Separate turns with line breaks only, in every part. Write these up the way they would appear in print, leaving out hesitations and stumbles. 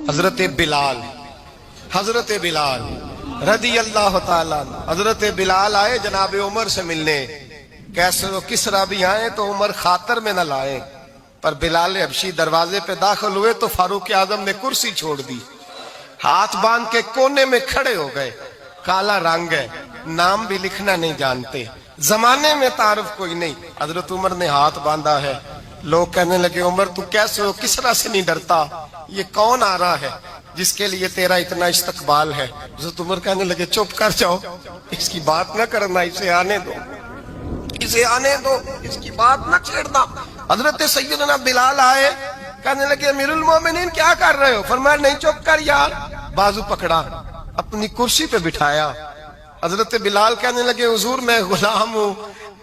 حضرت بلال رضی اللہ تعالیٰ حضرت بلال آئے جناب عمر سے ملنے. کیسے وہ کسرا بھی آئے تو عمر خاطر میں نہ لائے، پر بلال حبشی دروازے پہ داخل ہوئے تو فاروق اعظم نے کرسی چھوڑ دی، ہاتھ باندھ کے کونے میں کھڑے ہو گئے. کالا رنگ ہے، نام بھی لکھنا نہیں جانتے، زمانے میں تعارف کوئی نہیں. حضرت عمر نے ہاتھ باندھا ہے. لوگ کہنے لگے عمر تو کیسے ہو، کسرا سے نہیں ڈرتا، یہ کون آ رہا ہے جس کے لیے تیرا اتنا استقبال ہے؟ حضرت عمر کہنے لگے چپ کر جاؤ، اس کی بات نہ کرنا، اسے آنے دو، اسے آنے دو، اس کی بات نہ چھیڑنا. حضرت سیدنا بلال آئے، کہنے لگے امیر المومنین کیا کر رہے ہو؟ فرمایا نہیں چپ کر یار. بازو پکڑا، اپنی کرسی پہ بٹھایا. حضرت بلال کہنے لگے حضور میں غلام ہوں،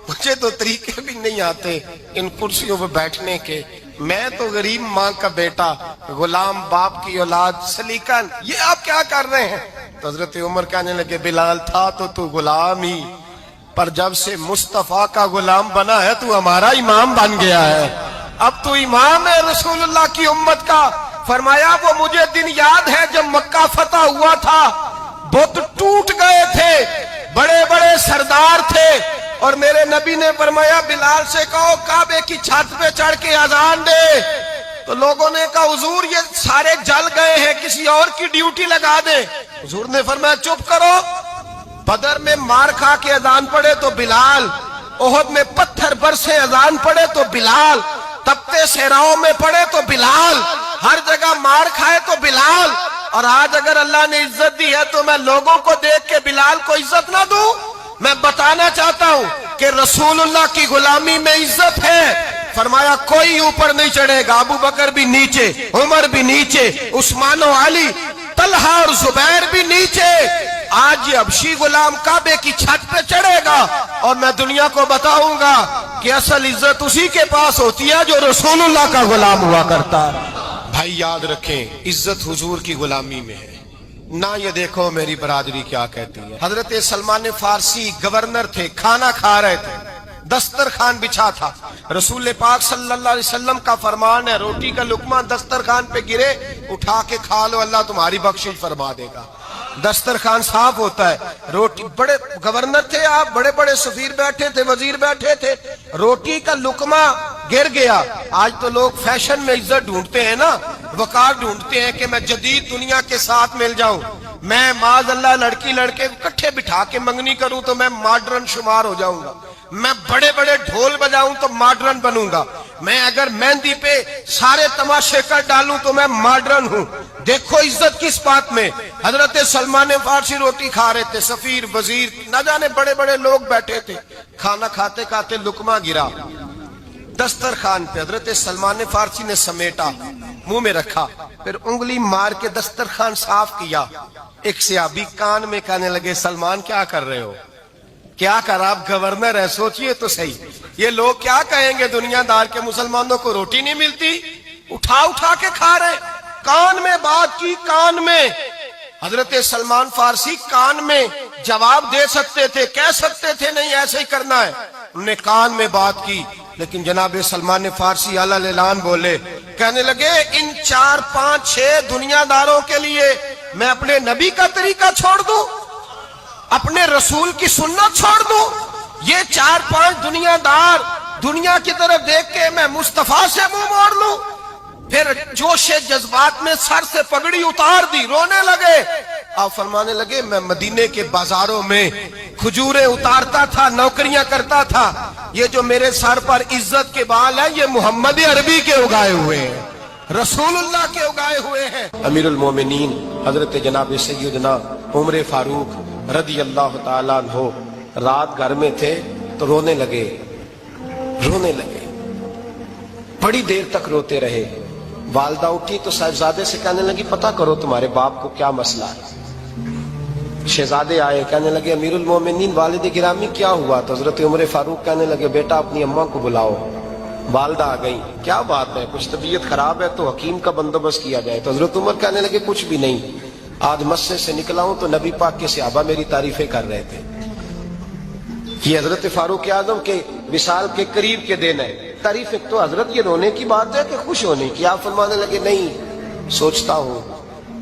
مجھے تو طریقے بھی نہیں آتے ان کرسیوں پہ بیٹھنے کے، میں تو غریب ماں کا بیٹا، غلام باپ کی اولاد، سلیقن، یہ آپ کیا کر رہے ہیں؟ تو حضرت عمر کہنے لگے بلال تھا تو غلام ہی، پر جب سے مصطفیٰ کا غلام بنا ہے تو ہمارا امام بن گیا ہے، اب تو امام ہے رسول اللہ کی امت کا. فرمایا وہ مجھے دن یاد ہے جب مکہ فتح ہوا تھا، بت ٹوٹ گئے تھے، بڑے بڑے سردار تھے، اور میرے نبی نے فرمایا بلال سے کہو کعبے کی چھت پہ چڑھ کے اذان دے. تو لوگوں نے کہا حضور یہ سارے جل گئے ہیں، کسی اور کی ڈیوٹی لگا دے. حضور نے فرمایا چپ کرو. بدر میں مار کھا کے اذان پڑے تو بلال، احد میں پتھر برسے اذان پڑے تو بلال، تپتے صحراؤں میں پڑے تو بلال، ہر جگہ مار کھائے تو بلال. اور آج اگر اللہ نے عزت دی ہے تو میں لوگوں کو دیکھ کے بلال کو عزت نہ دوں؟ میں بتانا چاہتا ہوں کہ رسول اللہ کی غلامی میں عزت ہے. فرمایا کوئی اوپر نہیں چڑھے گا، ابو بکر بھی نیچے، عمر بھی نیچے، عثمان و علی، طلحہ اور زبیر بھی نیچے. آج یہ حبشی غلام کعبے کی چھت پہ چڑھے گا اور میں دنیا کو بتاؤں گا کہ اصل عزت اسی کے پاس ہوتی ہے جو رسول اللہ کا غلام ہوا کرتا ہے. بھائی یاد رکھیں عزت حضور کی غلامی میں ہے. نہ یہ دیکھو میری برادری کیا کہتی ہے. حضرت سلمان فارسی گورنر تھے، کھانا کھا رہے تھے، دسترخوان بچھا تھا. رسول پاک صلی اللہ علیہ وسلم کا فرمان ہے روٹی کا لقمہ دسترخوان پہ گرے اٹھا کے کھا لو، اللہ تمہاری بخشش فرما دے گا. دسترخوان صاف ہوتا ہے. روٹی، بڑے گورنر تھے آپ، بڑے بڑے سفیر بیٹھے تھے، وزیر بیٹھے تھے، روٹی کا لقمہ گر گیا. آج تو لوگ فیشن میں عزت ڈھونڈتے ہیں نا، وقار ڈھونڈتے ہیں کہ میں جدید دنیا کے ساتھ مل جاؤں، میں معاذ اللہ لڑکی لڑکے اکٹھے بٹھا کے منگنی کروں تو میں ماڈرن شمار ہو جاؤں گا، میں بڑے بڑے ڈھول بجاؤں تو ماڈرن بنوں گا، میں اگر مہندی پہ سارے تماشے کر ڈالوں تو میں ماڈرن ہوں. دیکھو عزت کس بات میں. حضرت سلمان فارسی روٹی کھا رہے تھے، سفیر، وزیر، نہ جانے بڑے بڑے لوگ بیٹھے تھے. کھانا کھاتے کھاتے لقمہ گرا دسترخوان پہ. حضرت سلمان فارسی نے سمیٹا، منہ میں رکھا، پھر انگلی مار کے دسترخوان صاف کیا. ایک صحابی کان میں کہنے لگے سلمان کیا کر رہے ہو؟ کیا کر، آپ گورنر ہے، سوچئے تو صحیح، یہ لوگ کیا کہیں گے دنیا دار کے مسلمانوں کو روٹی نہیں ملتی، اٹھا اٹھا کے کھا رہے. کان میں بات کی، کان میں. حضرت سلمان فارسی کان میں جواب دے سکتے تھے، کہہ سکتے تھے نہیں ایسے ہی کرنا ہے، انہوں نے کان میں بات کی. لیکن جناب سلمان فارسی اعلیٰ اعلان بولے، کہنے لگے ان 4 5 6 دنیا داروں کے لیے میں اپنے نبی کا طریقہ چھوڑ دوں، اپنے رسول کی سنت چھوڑ دوں؟ یہ 4 5 دنیا دار دنیا کی طرف دیکھ کے میں مصطفیٰ سے منہ موڑ لوں؟ پھر جوش جذبات میں سر سے پگڑی اتار دی، رونے لگے. آپ فرمانے لگے میں مدینے کے بازاروں میں کھجوریں اتارتا تھا، نوکریاں کرتا تھا، یہ جو میرے سر پر عزت کے بال ہیں یہ محمد عربی کے اگائے ہوئے ہیں، رسول اللہ کے اگائے ہوئے ہیں. امیر المومنین حضرت جناب سیدنا عمر فاروق رضی اللہ تعالیٰ عنہ رات گھر میں تھے تو رونے لگے، بڑی دیر تک روتے رہے. والدہ اٹھی تو صاحبزادے سے کہنے لگی پتہ کرو تمہارے باپ کو کیا مسئلہ ہے. شہزادے آئے، کہنے لگے امیر المومنین والد گرامی کیا ہوا؟ تو حضرت عمر فاروق کہنے لگے بیٹا اپنی اماں کو بلاؤ. والدہ آ گئی، کیا بات ہے، کچھ طبیعت خراب ہے تو حکیم کا بندوبست کیا جائے. تو حضرت عمر کہنے لگے کچھ بھی نہیں، آج مسجد سے نکلا ہوں تو نبی پاک کے صحابہ میری تعریفیں کر رہے تھے. یہ حضرت فاروق اعظم کے وصال کے قریب کے دن ہے. تعریف تو حضرت یہ رونے کی بات ہے کہ خوش ہونے کی؟ آپ فرمانے لگے نہیں، سوچتا ہوں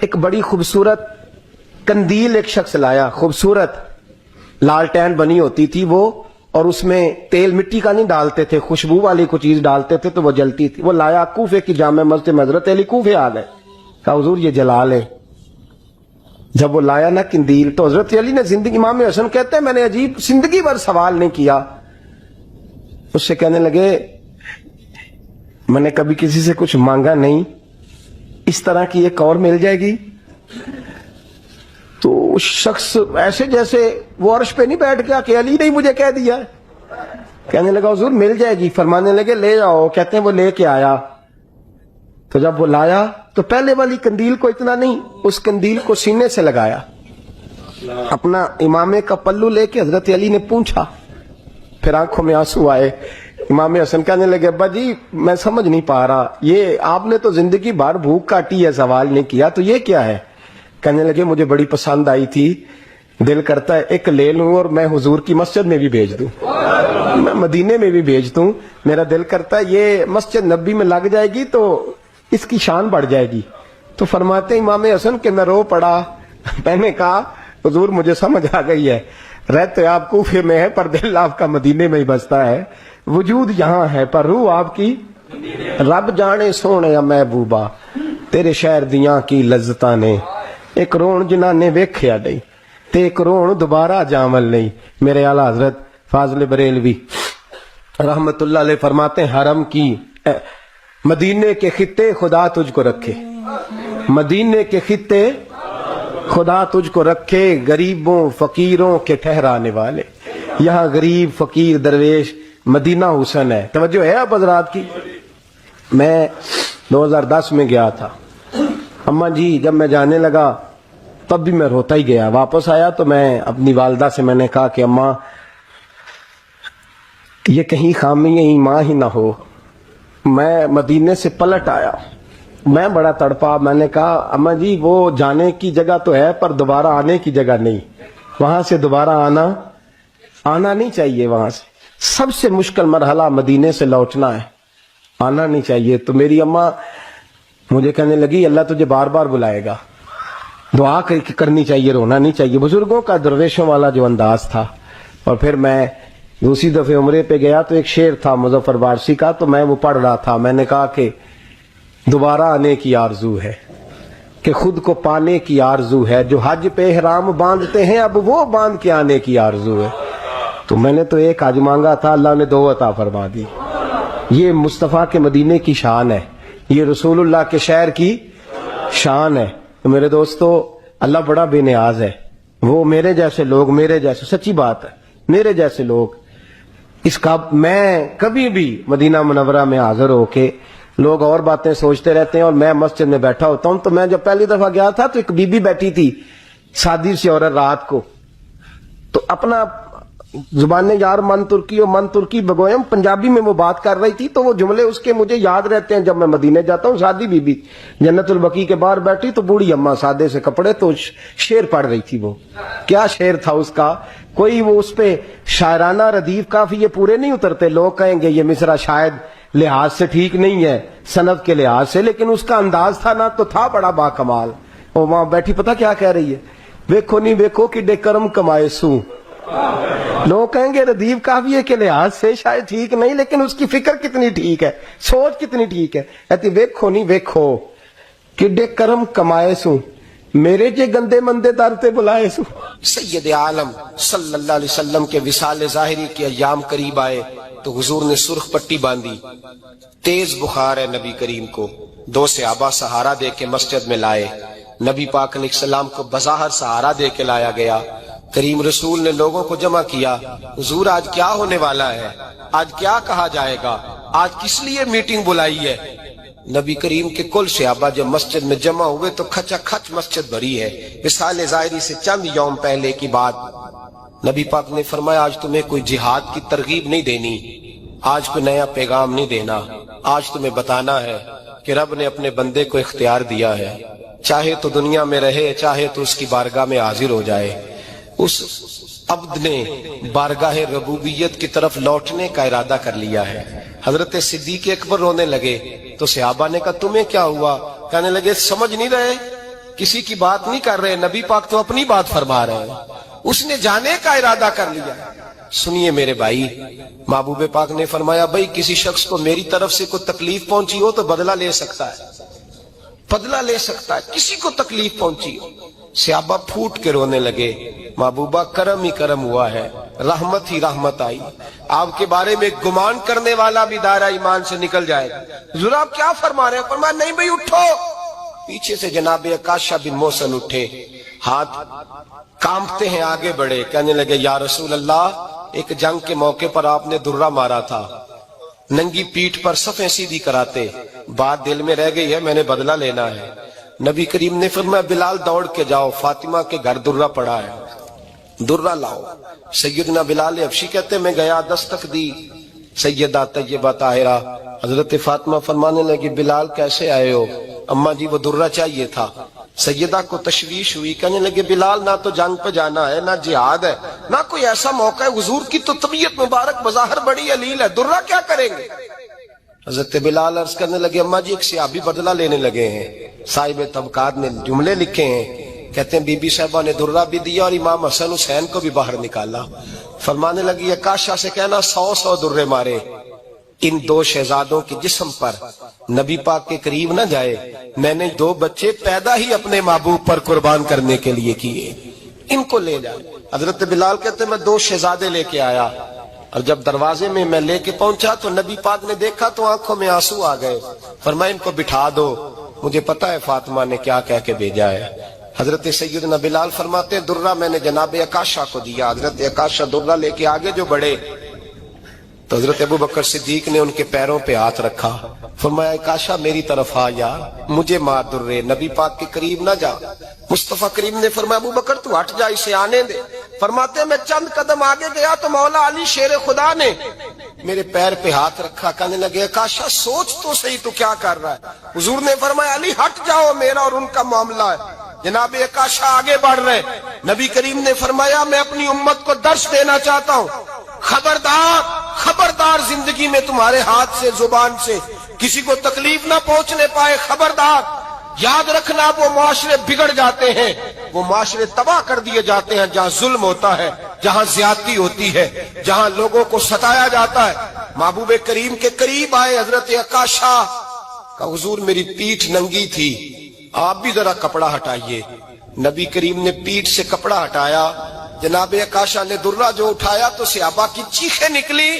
ایک بڑی خوبصورت کندیل ایک شخص لایا, خوبصورت لالٹین بنی ہوتی تھی وہ, اور اس میں تیل مٹی کا نہیں ڈالتے تھے, خوشبو والی کوئی چیز ڈالتے تھے تو وہ جلتی تھی. وہ لایا کوفے کی جامع مسجد میں, حضرت علی کوفے آ گئے, کہا حضور یہ جلا لے. جب وہ لایا نا کندیل تو حضرت علی نے زندگی, امام حسن کہتے ہیں میں نے عجیب زندگی بھر سوال نہیں کیا. اس سے کہنے لگے میں نے کبھی کسی سے کچھ مانگا نہیں, اس طرح کی ایک اور مل جائے گی. تو اس شخص ایسے جیسے وہ عرش پہ نہیں بیٹھ گیا کہ علی نے مجھے کہہ دیا. کہنے لگا حضور مل جائے گی. فرمانے لگے لے جاؤ. کہتے ہیں وہ لے کے آیا. تو جب وہ لایا تو پہلے والی کندیل کو اتنا نہیں, اس کندیل کو سینے سے لگایا, اپنا امامے کا پلو لے کے حضرت علی نے پوچھا. پھر آنکھوں میں آنسو آئے. امام حسن کہنے لگے ابا جی میں سمجھ نہیں پا رہا, یہ آپ نے تو زندگی بھر بھوک کاٹی ہے, سوال نہیں کیا, تو یہ کیا ہے؟ کہنے لگے مجھے بڑی پسند آئی تھی, دل کرتا ہے ایک لے لوں اور میں حضور کی مسجد میں بھی بھیج دوں, میں مدینے میں بھی بھیج دوں. میرا دل کرتا ہے یہ مسجد نبی میں لگ جائے گی تو اس کی شان بڑھ جائے گی. تو فرماتے امام حسن کہ میں رو پڑا. میں نے کہا حضور مجھے سمجھ آ گئی ہے, رہتے آپ کوفے میں ہے پر دل آپ کا مدینے میں ہی بستا ہے, وجود یہاں ہے پر روح آپ کی. رب جانے سونے محبوبہ تیرے شہر دیاں کی لذتاں نے, ایک رون جنہاں نے ویکھیا نہیں تے ایک رون دوبارہ جامل نہیں. میرے اعلیٰ حضرت فاضل بریلوی رحمت اللہ علیہ فرماتے ہیں حرم کی مدینے کے خطے خدا تجھ کو رکھے, مدینے کے خطے خدا تجھ کو رکھے, غریبوں فقیروں کے ٹھہرانے والے. یہاں غریب فقیر درویش مدینہ حسن ہے. توجہ ہے اب حضرات کی. میں 2010 میں گیا تھا. اماں جی جب میں جانے لگا تب بھی میں روتا ہی گیا. واپس آیا تو میں اپنی والدہ سے میں نے کہا کہ اماں یہ کہیں خامی ایمان ہی نہ ہو. میں مدینے سے پلٹ آیا, میں بڑا تڑپا. میں نے کہا اماں جی وہ جانے کی جگہ تو ہے پر دوبارہ آنے کی جگہ نہیں, وہاں سے دوبارہ آنا نہیں چاہیے. وہاں سے سب سے مشکل مرحلہ مدینے سے لوٹنا ہے, آنا نہیں چاہیے. تو میری اماں مجھے کہنے لگی اللہ تجھے بار بار بلائے گا, دعا کرنی چاہیے, رونا نہیں چاہیے. بزرگوں کا درویشوں والا جو انداز تھا. اور پھر میں دوسری دفعہ عمرے پہ گیا تو ایک شعر تھا مظفر وارسی کا, تو میں وہ پڑھ رہا تھا. میں نے کہا کہ دوبارہ آنے کی آرزو ہے, کہ خود کو پانے کی آرزو ہے, جو حج پہ احرام باندھتے ہیں اب وہ باندھ کے آنے کی آرزو ہے. تو میں نے تو ایک حج مانگا تھا, اللہ نے 2 عطا فرما دی. یہ مصطفیٰ کے مدینے کی شان ہے, یہ رسول اللہ کے شہر کی شان ہے. تو میرے دوستو اللہ بڑا بے نیاز ہے. وہ میرے جیسے لوگ, میرے جیسے, سچی بات ہے, میرے جیسے لوگ اس کا, میں کبھی بھی مدینہ منورہ میں حاضر ہو کے لوگ اور باتیں سوچتے رہتے ہیں اور میں مسجد میں بیٹھا ہوتا ہوں. تو میں جب پہلی دفعہ گیا تھا تو ایک بی بی بیٹھی تھی, شادی سی عورت, رات کو, تو اپنا زبان یار من ترکی بگویم پنجابی میں وہ بات کر رہی تھی. تو وہ جملے اس کے مجھے یاد رہتے ہیں جب میں مدینے جاتا ہوں. شادی بی بی جنت البقیع کے باہر بیٹھی تو بوڑھی اماں سادے سے کپڑے, تو شعر پڑھ رہی تھی. وہ کیا شعر تھا اس کا, کوئی وہ اس پہ شاعرانہ ردیف کافی یہ پورے نہیں اترتے. لوگ کہیں گے یہ مصرع شاید لحاظ سے ٹھیک نہیں ہے, سند کے لحاظ سے, لیکن اس کا انداز تھا نا تو تھا بڑا با کمال. وہ وہاں بیٹھی پتہ کیا کہہ رہی ہے, ویکھو نہیں ویکھو کہ کرم کمائے سوں. لوگ کہیں گے ردیف کافیے کے لحاظ سے شاید ٹھیک نہیں, لیکن اس کی فکر کتنی ٹھیک ہے, سوچ کتنی ٹھیک ہے. کہتی ویکھو نہیں ویکھو کہ کرم کمائے سوں, میرے جے گندے مندے در تے بلائے سوں. سید عالم صلی اللہ علیہ وسلم کے وصال ظاہری کے ایام قریب آئے تو حضور نے سرخ پٹی باندھی. تیز بخار ہے نبی کریم کو. 2 صحابہ سہارا دے کے مسجد میں لائے. نبی پاک علیہ السلام کو بظاہر سہارا دے کے لایا گیا. کریم رسول نے لوگوں کو جمع کیا, حضور آج کیا ہونے والا ہے, آج کیا کہا جائے گا, آج کس لیے میٹنگ بلائی ہے. نبی کریم کے کل صحابہ جب مسجد میں جمع ہوئے تو کھچا کھچ مسجد بھری ہے. وصال ظاہری سے چند یوم پہلے کی بات. نبی پاک نے فرمایا آج تمہیں کوئی جہاد کی ترغیب نہیں دینی, آج کوئی نیا پیغام نہیں دینا, آج تمہیں بتانا ہے کہ رب نے اپنے بندے کو اختیار دیا ہے, چاہے تو دنیا میں رہے چاہے تو اس کی بارگاہ میں حاضر ہو جائے. اس عبد نے بارگاہ ربوبیت کی طرف لوٹنے کا ارادہ کر لیا ہے. حضرت صدیق اکبر رونے لگے تو صحابہ نے کہا تمہیں کیا ہوا؟ کہنے لگے سمجھ نہیں رہے کسی کی بات نہیں کر رہے, نبی پاک تو اپنی بات فرما رہے ہیں. اس نے جانے کا ارادہ کر لیا. سنیے میرے بھائی, محبوب پاک نے فرمایا بھائی کسی شخص کو میری طرف سے کوئی تکلیف پہنچی ہو تو بدلہ لے سکتا ہے, بدلہ لے سکتا ہے. کسی کو تکلیف پہنچی ہو. صحابہ پھوٹ کے رونے لگے, محبوبہ کرم ہی کرم ہوا ہے, رحمت ہی رحمت آئی. آپ کے بارے میں گمان کرنے والا بھی دائرہ ایمان سے نکل جائے گا. حضور آپ کیا فرما رہے ہیں؟ فرمایا نہیں بھائی اٹھو. پیچھے سے جناب عکاشہ بن محصن اٹھے, ہاتھ کانپتے ہیں, آگے بڑھے, کہنے لگے یا رسول اللہ, ایک جنگ کے موقع پر آپ نے درہ مارا تھا, ننگی پیٹھ پر صفیں سیدھی کراتے, بات دل میں رہ گئی ہے, میں نے بدلہ لینا ہے. نبی کریم نے فرمایا بلال دوڑ کے جاؤ, فاطمہ کے گھر درہ پڑا ہے, درہ لاؤ. سیدنا بلال حبشی کہتے میں گیا, دستک دی سیدہ طیبہ طاہرہ. حضرت فاطمہ فرمانے لگی بلال کیسے آئے ہو؟ اماں جی وہ درہ چاہیے تھا. سیدہ کو تشویش ہوئی, کہنے لگے بلال نہ تو جنگ پہ جانا ہے, نہ جہاد ہے, نہ کوئی ایسا موقع ہے. حضور کی تو طبیعت مبارک بظاہر بڑی علیل ہے, درہ کیا کریں گے؟ حضرت بلال عرض کرنے لگے اماں جی ایک صحابی بدلہ لینے لگے ہیں. صاحب طبقات نے جملے لکھے ہیں, کہتے ہیں بی بی صاحبہ نے درہ بھی دیا اور امام حسن حسین کو بھی باہر نکالا. فرمانے لگی عکاشہ سے کہنا 100 درے مارے, ان 2 شہزادوں کے جسم پر نبی پاک کے قریب نہ جائے. میں نے 2 بچے پیدا ہی اپنے محبوب پر قربان کرنے کے لیے کیے, ان کو لے جائے. حضرت بلال کہتے میں 2 شہزادے لے کے آیا, اور جب دروازے میں میں لے کے پہنچا تو نبی پاک نے دیکھا تو آنکھوں میں آنسو آ گئے. فرمایا ان کو بٹھا دو, مجھے پتا ہے فاطمہ نے کیا کہہ کے بھیجا ہے. حضرت سیدنا بلال فرماتے ہیں درہ میں نے جناب عکاشہ کو دیا. حضرت عکاشہ درہ لے کے آگے جو بڑھے تو حضرت ابو بکر صدیق نے ان کے پیروں پہ ہاتھ رکھا. فرمایا عکاشہ میری طرف آ یار, مجھے مار درے, نبی پاک کے قریب نہ جا. مصطفیٰ کریم نے فرمایا ابو بکر تو ہٹ جا, اسے آنے دے. فرماتے ہیں میں چند قدم آگے گیا تو مولا علی شیر خدا نے میرے پیر پہ ہاتھ رکھا. کہنے لگے عکاشہ سوچ تو صحیح تو کیا کر رہا ہے؟ حضور نے فرمایا علی ہٹ جاؤ, میرا اور ان کا معاملہ ہے. جناب عکاشہ آگے بڑھ رہے. نبی کریم نے فرمایا میں اپنی امت کو درس دینا چاہتا ہوں, خبردار خبردار زندگی میں تمہارے ہاتھ سے زبان سے کسی کو تکلیف نہ پہنچنے پائے. خبردار یاد رکھنا, وہ معاشرے بگڑ جاتے ہیں, وہ معاشرے تباہ کر دیے جاتے ہیں جہاں ظلم ہوتا ہے, جہاں زیادتی ہوتی ہے, جہاں لوگوں کو ستایا جاتا ہے. محبوب کریم کے قریب آئے حضرت عکاشہ کا, حضور میری پیٹھ ننگی تھی, آپ بھی ذرا کپڑا ہٹائیے. نبی کریم نے پیٹھ سے کپڑا ہٹایا. جناب عکاشہ نے درہ جو اٹھایا تو صحابہ کی چیخیں نکلی.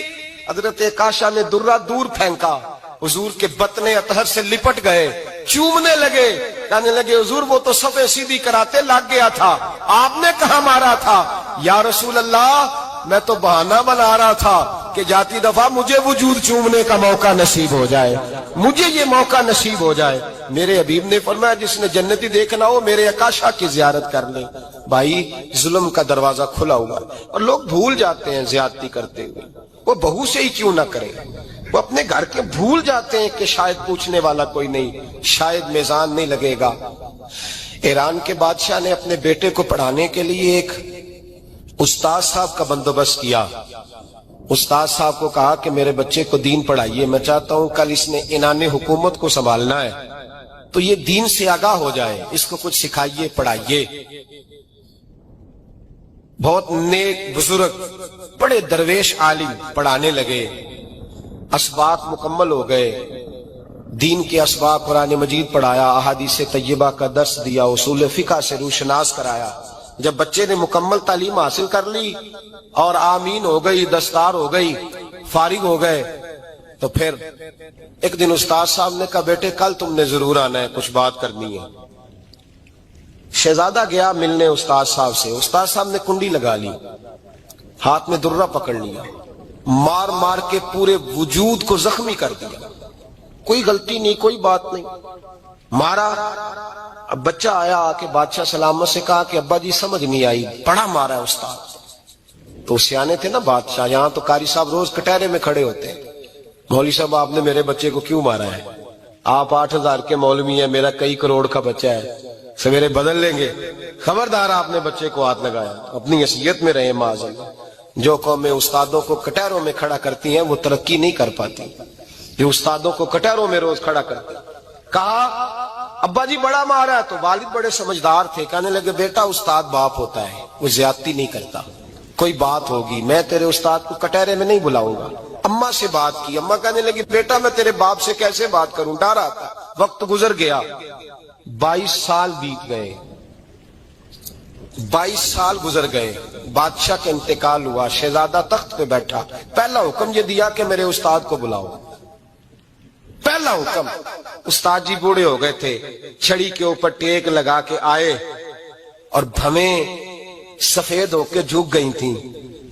حضرت عکاشہ نے درہ دور پھینکا, حضور کے بطن اطہر سے لپٹ گئے, چومنے لگے. کہنے لگے حضور وہ تو صفیں سیدھی کراتے لگ گیا تھا, آپ نے کہاں مارا تھا؟ یا رسول اللہ میں تو بہانہ بنا رہا تھا کہ جاتی دفعہ مجھے وجود چومنے کا موقع نصیب ہو جائے, مجھے یہ موقع نصیب ہو جائے. میرے حبیب نے فرمایا جس نے جنتی دیکھنا ہو میرے عکاشہ کی زیارت کر لے. بھائی ظلم کا دروازہ کھلا ہوا ہے اور لوگ بھول جاتے ہیں زیادتی کرتے ہوئے. وہ بہو سے ہی کیوں نہ کرے, وہ اپنے گھر کے بھول جاتے ہیں کہ شاید پوچھنے والا کوئی نہیں, شاید میزان نہیں لگے گا. ایران کے بادشاہ نے اپنے بیٹے کو پڑھانے کے لیے ایک استاد صاحب کا بندوبست کیا. استاد صاحب کو کہا کہ میرے بچے کو دین پڑھائیے, میں چاہتا ہوں کل اس نے عنان حکومت کو سنبھالنا ہے تو یہ دین سے آگاہ ہو جائے, اس کو کچھ سکھائیے پڑھائیے. بہت نیک بزرگ بڑے درویش عالم پڑھانے لگے. اسباق مکمل ہو گئے, دین کے اسباق قرآن مجید پڑھایا, احادیث طیبہ کا درس دیا, اصول فقہ سے روشناس کرایا. جب بچے نے مکمل تعلیم حاصل کر لی اور آمین ہو گئی, دستار ہو گئی, فارغ ہو گئے, تو پھر ایک دن استاد صاحب نے کہا بیٹے کل تم نے ضرور آنا ہے, کچھ بات کرنی ہے. شہزادہ گیا ملنے استاد صاحب سے. استاد صاحب نے کنڈی لگا لی, ہاتھ میں درہ پکڑ لیا, مار مار کے پورے وجود کو زخمی کر دیا. کوئی غلطی نہیں, کوئی بات نہیں, مارا. اب بچہ آیا آ کے بادشاہ سلامت سے کہا کہ ابا جی سمجھ نہیں آئی, بڑا مارا ہے استاد. تو سیانے تھے نا بادشاہ, یہاں تو قاری صاحب روز کٹہرے میں کھڑے ہوتے ہیں, مولوی صاحب آپ نے میرے بچے کو کیوں مارا ہے؟ آپ 8000 کے مولوی ہیں, میرا کئی کروڑ کا بچہ ہے, سویرے بدل لیں گے. خبردار آپ نے بچے کو ہاتھ لگایا, اپنی حیثیت میں رہے معاذاللہ. جو قومیں استادوں کو کٹہروں میں کھڑا کرتی ہیں وہ ترقی نہیں کر پاتی. جو استادوں کو کٹہروں میں روز کھڑا کرتے, کہا ابا جی بڑا مارا ہے، تو والد بڑے سمجھدار تھے، کہنے لگے بیٹا استاد باپ ہوتا ہے، وہ زیادتی نہیں کرتا، کوئی بات ہوگی میں تیرے استاد کو کٹہرے میں نہیں بلاؤں گا۔ اماں سے بات کی، اماں کہنے لگی بیٹا میں تیرے باپ سے کیسے بات کروں، ڈر آتا۔ وقت گزر گیا، 22 سال بیت گئے، 22 سال گزر گئے، بادشاہ کا انتقال ہوا، شہزادہ تخت پہ بیٹھا، پہلا حکم یہ دیا کہ میرے استاد کو بلاؤ، پہلا حکم۔ استاد جی بوڑھے ہو گئے تھے، چھڑی کے اوپر ٹیک لگا کے آئے اور بھویں سفید ہو کے جھک گئی تھیں،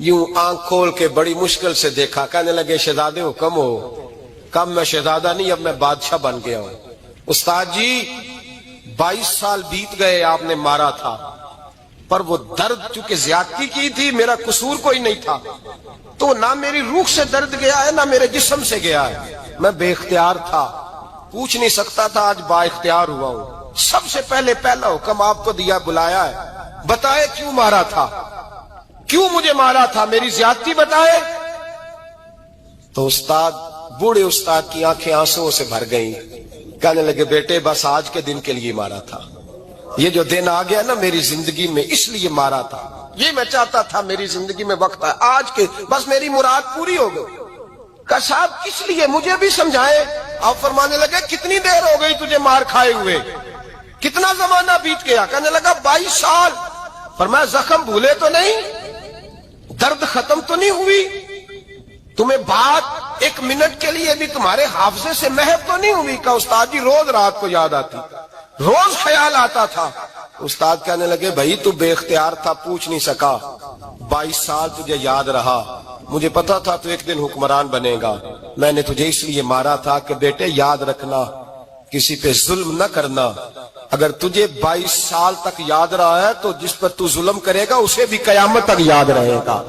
یوں آنکھ کھول کے بڑی مشکل سے دیکھا، کہنے لگے شہزادے حکم ہو۔ کم میں شہزادہ نہیں، اب میں بادشاہ بن گیا ہوں۔ استاد جی 22 سال بیت گئے، آپ نے مارا تھا، پر وہ درد چونکہ زیادتی کی تھی، میرا قصور کوئی نہیں تھا، تو نہ میری روح سے درد گیا ہے نہ میرے جسم سے گیا ہے، میں بے اختیار تھا، پوچھ نہیں سکتا تھا، آج با اختیار ہوا ہوں۔ سب سے پہلے پہلا حکم آپ کو دیا، بلایا ہے، بتائے کیوں مارا تھا، کیوں مجھے مارا تھا، میری زیادتی بتائے۔ تو استاد، بوڑھے استاد کی آنکھیں آنسوؤں سے بھر گئیں، کہنے لگے بیٹے بس آج کے دن کے لیے مارا تھا، یہ جو دن آ گیا نا میری زندگی میں، اس لیے مارا تھا، یہ میں چاہتا تھا میری زندگی میں وقت ہے، آج کے بس میری مراد پوری ہو گئی۔ کہ صاحب کس لیے، مجھے بھی سمجھائے۔ آپ فرمانے لگے کتنی دیر ہو گئی تجھے مار کھائے ہوئے، کتنا زمانہ بیت گیا، کہنے لگا 22 سال۔ فرمایا زخم بھولے تو نہیں، درد ختم تو نہیں ہوئی، تمہیں بات ایک منٹ کے لیے بھی تمہارے حافظے سے محو تو نہیں ہوئی؟ کہ استاد جی روز رات کو یاد آتی، روز خیال آتا تھا۔ استاد کہنے لگے بھائی تو بے اختیار تھا، پوچھ نہیں سکا، 22 سال تجھے یاد رہا، مجھے پتا تھا تو ایک دن حکمران بنے گا، میں نے تجھے اس لیے مارا تھا کہ بیٹے یاد رکھنا، کسی پہ ظلم نہ کرنا، اگر تجھے 22 سال تک یاد رہا ہے تو جس پر تو ظلم کرے گا اسے بھی قیامت تک یاد رہے گا،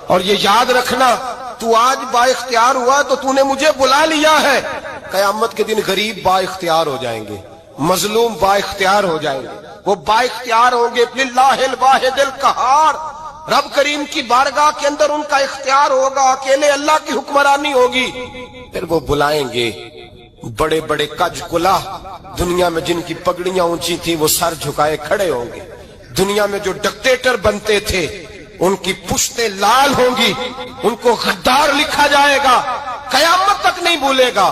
اور یہ یاد رکھنا تو آج با اختیار ہوا تو تو نے مجھے بلا لیا ہے، قیامت کے دن غریب با اختیار ہو جائیں گے، مظلوم با اختیار ہو جائیں گے، وہ با اختیار ہوں گے، للہ الواحد القہار، رب کریم کی بارگاہ کے اندر ان کا اختیار ہوگا، اکیلے اللہ کی حکمرانی ہوگی، پھر وہ بلائیں گے بڑے بڑے کج کلا، دنیا میں جن کی پگڑیاں اونچی تھی وہ سر جھکائے کھڑے ہوں گے، دنیا میں جو ڈکٹیٹر بنتے تھے ان کی پشتیں لال ہوں گی، ان کو غدار لکھا جائے گا، قیامت تک نہیں بھولے گا۔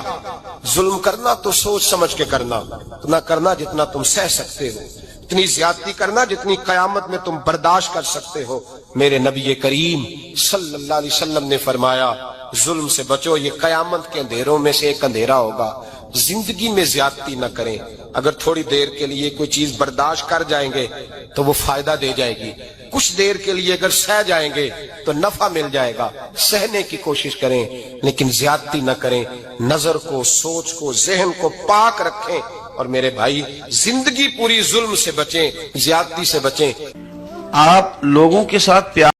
ظلم کرنا تو سوچ سمجھ کے کرنا، اتنا کرنا جتنا تم سہ سکتے ہو، اتنی زیادتی کرنا جتنی قیامت میں تم برداشت کر سکتے ہو۔ میرے نبی کریم صلی اللہ علیہ وسلم نے فرمایا ظلم سے بچو، یہ قیامت کے اندھیروں میں سے ایک اندھیرا ہوگا، زندگی میں زیادتی نہ کریں، اگر تھوڑی دیر کے لیے کوئی چیز برداشت کر جائیں گے تو وہ فائدہ دے جائے گی، کچھ دیر کے لیے اگر سہ جائیں گے تو نفع مل جائے گا، سہنے کی کوشش کریں لیکن زیادتی نہ کریں، نظر کو، سوچ کو، ذہن کو پاک رکھیں، اور میرے بھائی زندگی پوری ظلم سے بچیں، زیادتی سے بچیں۔
آپ لوگوں کے ساتھ پیار